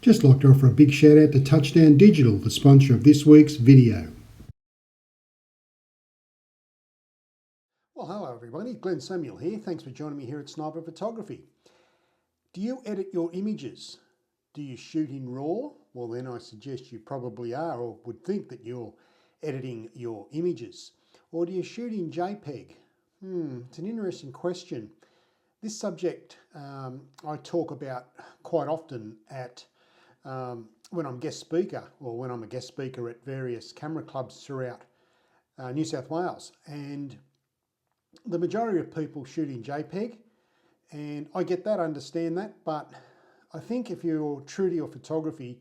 Just like to offer a big shout out to Touchdown Digital, the sponsor of this week's video. Well, hello everybody, Glenn Samuel here. Thanks for joining me here at Sniper Photography. Do you edit your images? Do you shoot in RAW? Well, then I suggest you probably are, or would think that you're editing your images. Or do you shoot in JPEG? It's an interesting question. This subject I talk about quite often at when I'm guest speaker, or when I'm a guest speaker at various camera clubs throughout New South Wales. And the majority of people shoot in JPEG, and I get that, I understand that, but I think if you're true to your photography,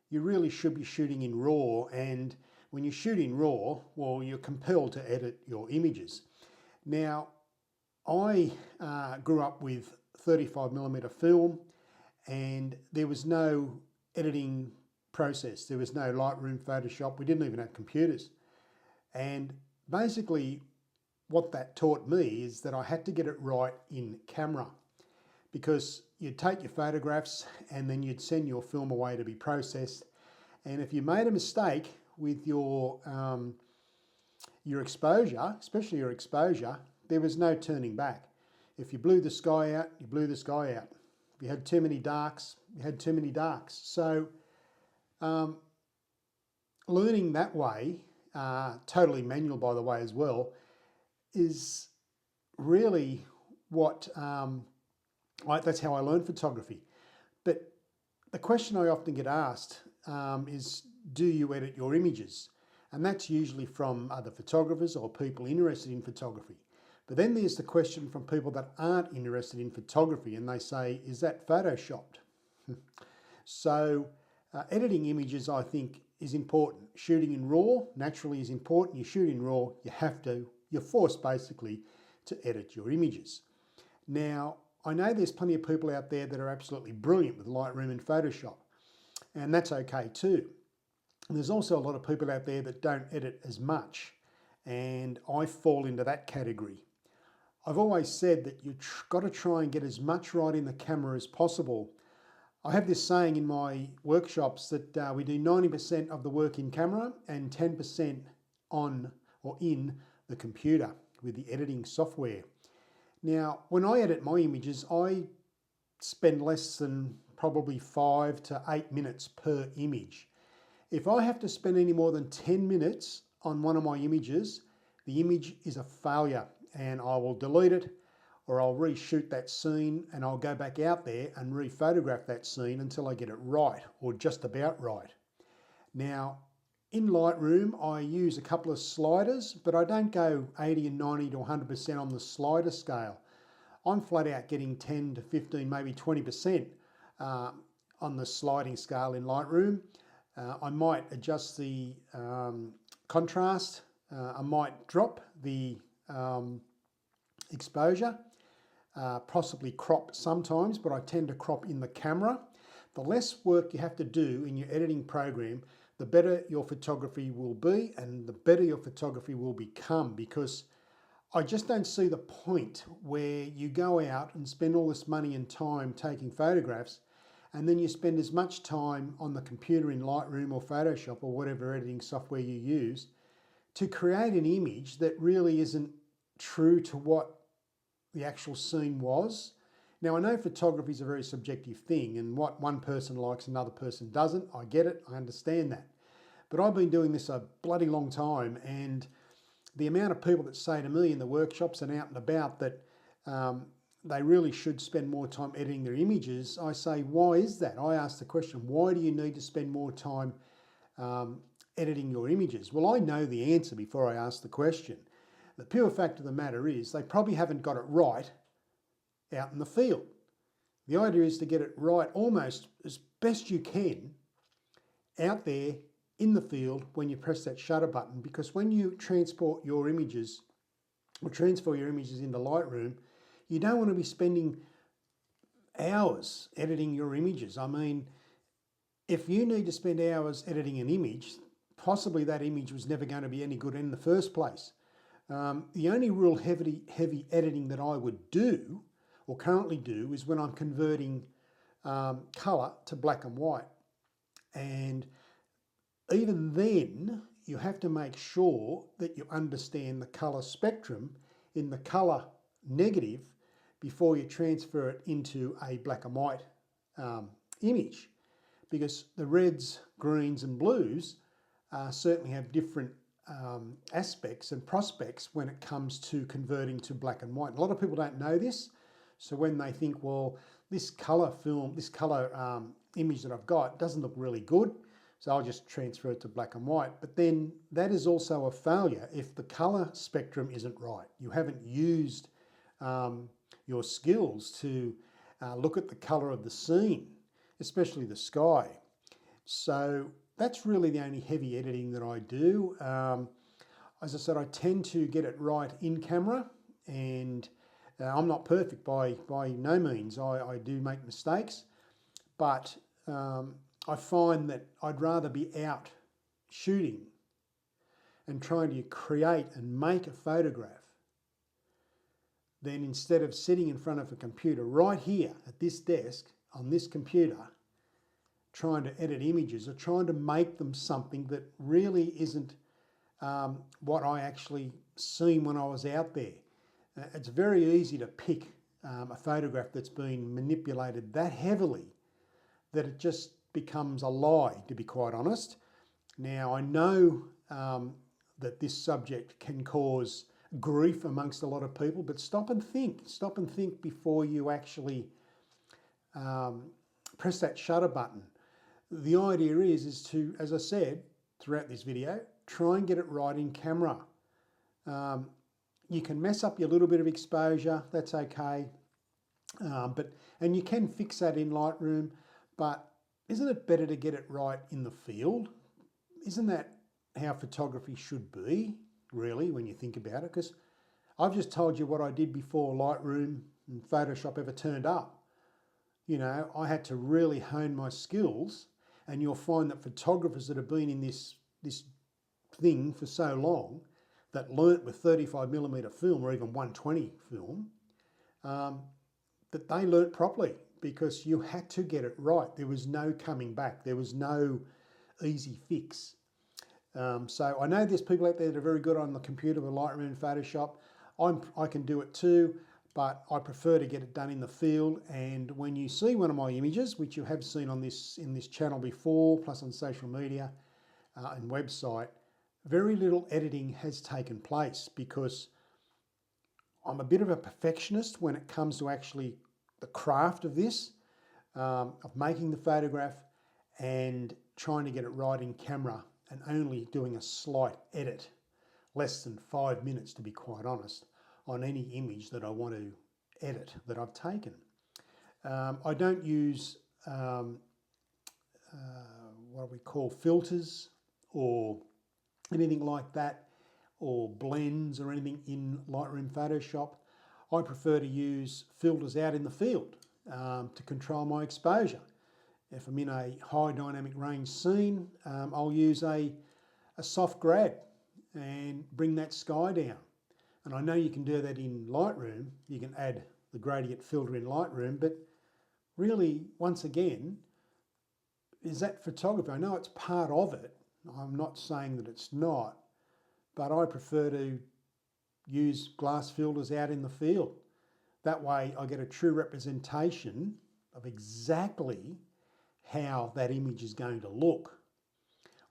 you really should be shooting in RAW. And when you shoot in RAW, well, you're compelled to edit your images. Now, I grew up with 35mm film, and there was no editing process. There was no Lightroom, Photoshop. We didn't even have computers. And basically what that taught me is that I had to get it right in camera, because you'd take your photographs and then you'd send your film away to be processed. And if you made a mistake with your exposure, especially your exposure, there was no turning back. If you blew the sky out, you blew the sky out. If you had too many darks, you had too many darks. So learning that way, totally manual by the way as well, is really what, that's how I learned photography. But the question I often get asked is, do you edit your images? And that's usually from other photographers or people interested in photography. But then there's the question from people that aren't interested in photography, and they say, is that photoshopped? So editing images, I think, is important. Shooting in RAW naturally is important. You shoot in RAW, you're forced basically to edit your images. Now, I know there's plenty of people out there that are absolutely brilliant with Lightroom and Photoshop, and that's okay too. And there's also a lot of people out there that don't edit as much, and I fall into that category. I've always said that you've got to try and get as much right in the camera as possible. I have this saying in my workshops that we do 90% of the work in camera and 10% on or in the computer with the editing software. Now, when I edit my images, I spend less than probably 5 to 8 minutes per image. If I have to spend any more than 10 minutes on one of my images, the image is a failure, and I will delete it, or I'll reshoot that scene, and I'll go back out there and re-photograph that scene until I get it right, or just about right. Now, in Lightroom, I use a couple of sliders, but I don't go 80 and 90 to 100% on the slider scale. I'm flat out getting 10 to 15, maybe 20% on the sliding scale in Lightroom. I might adjust the contrast. I might drop the exposure, possibly crop sometimes, but I tend to crop in the camera. The less work you have to do in your editing program, the better your photography will be and the better your photography will become, because I just don't see the point where you go out and spend all this money and time taking photographs, and then you spend as much time on the computer in Lightroom or Photoshop or whatever editing software you use to create an image that really isn't true to what the actual scene was. Now, I know photography is a very subjective thing, and what one person likes another person doesn't. I get it, I understand that. But I've been doing this a bloody long time, and the amount of people that say to me in the workshops and out and about that they really should spend more time editing their images, I say, why is that? I ask the question, why do you need to spend more time editing your images? Well, I know the answer before I ask the question. The pure fact of the matter is they probably haven't got it right out in the field. The idea is to get it right almost as best you can out there in the field when you press that shutter button, because when you transport your images or transfer your images into Lightroom, you don't want to be spending hours editing your images. I mean, if you need to spend hours editing an image, possibly that image was never going to be any good in the first place. The only real heavy editing that I would do or currently do is when I'm converting colour to black and white. And even then, you have to make sure that you understand the colour spectrum in the colour negative before you transfer it into a black and white image, because the reds, greens and blues certainly have different aspects and prospects when it comes to converting to black and white. A lot of people don't know this, so when they think, well, this colour image that I've got doesn't look really good, so I'll just transfer it to black and white. But then that is also a failure if the colour spectrum isn't right. You haven't used your skills to look at the colour of the scene, especially the sky. So that's really the only heavy editing that I do. As I said, I tend to get it right in camera, and I'm not perfect by no means. I do make mistakes, but I find that I'd rather be out shooting and trying to create and make a photograph than instead of sitting in front of a computer right here at this desk on this computer trying to edit images or trying to make them something that really isn't what I actually seen when I was out there. It's very easy to pick a photograph that's been manipulated that heavily that it just becomes a lie, to be quite honest. Now, I know that this subject can cause grief amongst a lot of people, but stop and think before you actually press that shutter button. The idea is to, as I said throughout this video, try and get it right in camera. You can mess up your little bit of exposure, that's okay, and you can fix that in Lightroom, but isn't it better to get it right in the field? Isn't that how photography should be, really, when you think about it? Because I've just told you what I did before Lightroom and Photoshop ever turned up. You know, I had to really hone my skills, and you'll find that photographers that have been in this thing for so long, that learnt with 35mm film or even 120 film, that they learnt properly, because you had to get it right. There was no coming back. There was no easy fix. So I know there's people out there that are very good on the computer with Lightroom and Photoshop. I can do it too, but I prefer to get it done in the field. And when you see one of my images, which you have seen on in this channel before, plus on social media and website, very little editing has taken place, because I'm a bit of a perfectionist when it comes to actually the craft of this, of making the photograph and trying to get it right in camera, and only doing a slight edit, less than 5 minutes to be quite honest, on any image that I want to edit that I've taken. I don't use what we call filters or anything like that, or blends or anything in Lightroom Photoshop. I prefer to use filters out in the field to control my exposure. If I'm in a high dynamic range scene, I'll use a soft grad and bring that sky down. And I know you can do that in Lightroom. You can add the gradient filter in Lightroom, but really, once again, is that photography? I know it's part of it. I'm not saying that it's not, but I prefer to use glass filters out in the field. That way I get a true representation of exactly how that image is going to look.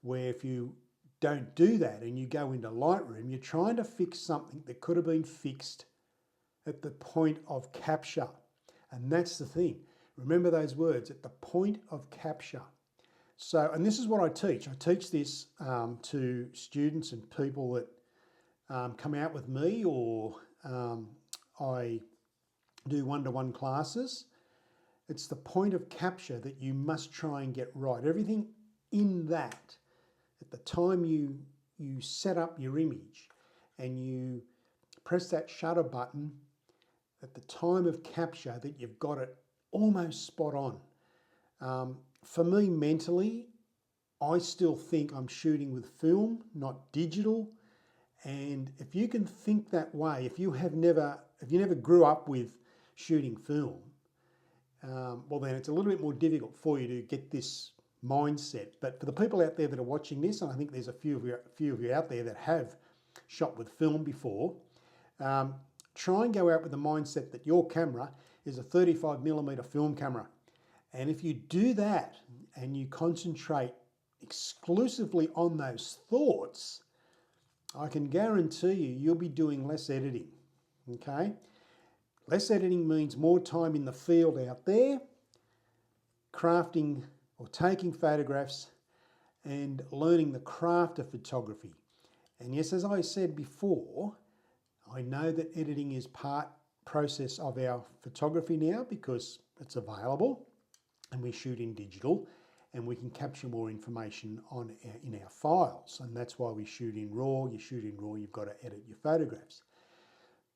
Where if you don't do that and you go into Lightroom, you're trying to fix something that could have been fixed at the point of capture. And that's the thing. Remember those words, at the point of capture. So, and this is what I teach. I teach this to students and people that come out with me, or I do one-to-one classes. It's the point of capture that you must try and get right. Everything in that, at the time you set up your image and you press that shutter button, at the time of capture, that you've got it almost spot on. For me, mentally, I still think I'm shooting with film, not digital. And if you can think that way, if you never grew up with shooting film, well then it's a little bit more difficult for you to get this mindset. But for the people out there that are watching this, and I think there's a few of you out there that have shot with film before, try and go out with the mindset that your camera is a 35mm film camera. And if you do that and you concentrate exclusively on those thoughts, I can guarantee you'll be doing less editing, okay? Less editing means more time in the field out there, crafting or taking photographs and learning the craft of photography. And yes, as I said before, I know that editing is process of our photography now because it's available and we shoot in digital and we can capture more information in our files. And that's why we shoot in RAW. You shoot in RAW, you've got to edit your photographs.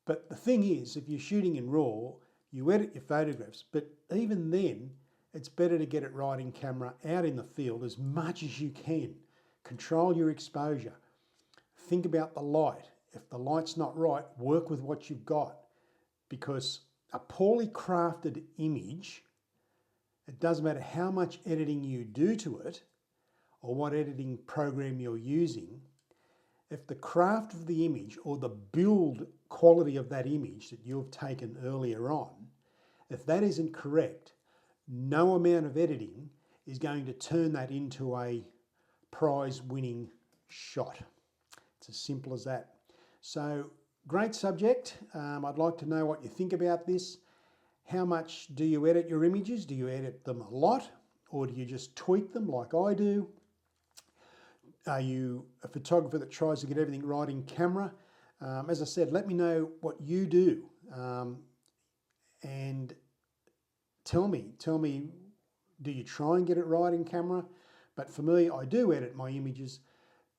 But the thing is, if you're shooting in RAW, you edit your photographs, but even then, it's better to get it right in camera, out in the field as much as you can. Control your exposure. Think about the light. If the light's not right, work with what you've got. Because a poorly crafted image, it doesn't matter how much editing you do to it or what editing program you're using, if the craft of the image or the build quality of that image that you've taken earlier on, if that isn't correct, no amount of editing is going to turn that into a prize-winning shot. It's as simple as that. So, great subject. I'd like to know what you think about this. How much do you edit your images? Do you edit them a lot? Or do you just tweak them like I do? Are you a photographer that tries to get everything right in camera? As I said, let me know what you do. And tell me, do you try and get it right in camera? But for me, I do edit my images,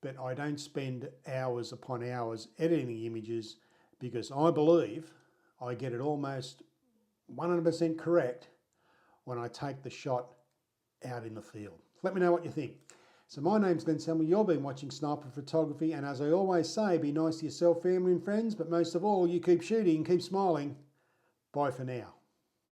but I don't spend hours upon hours editing the images because I believe I get it almost 100% correct when I take the shot out in the field. Let me know what you think. So my name's Glenn Selmy. You've been watching Sniper Photography, and as I always say, be nice to yourself, family and friends, but most of all, you keep shooting, keep smiling. Bye for now.